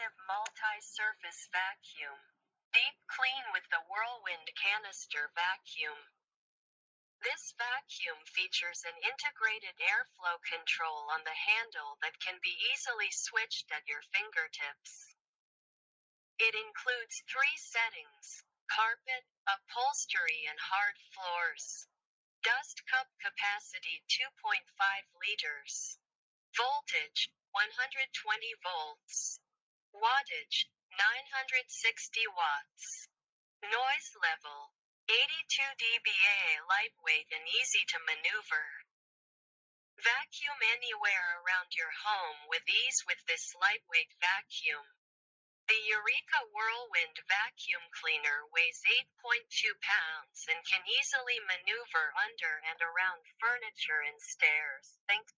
innovative multi-surface vacuum. Deep clean with the Whirlwind Canister vacuum. This vacuum features an integrated airflow control on the handle that can be easily switched at your fingertips. It includes 3 settings: carpet, upholstery, and hard floors. Dust cup capacity 2.5 liters. Voltage 120 volts. Wattage 960 watts. Noise level 82 dBA, lightweight and easy to maneuver. Vacuum anywhere around your home with ease with this lightweight vacuum. The EUREKA Whirlwind Vacuum Cleaner weighs 8.2 pounds and can easily maneuver under and around furniture and stairs. Thanks.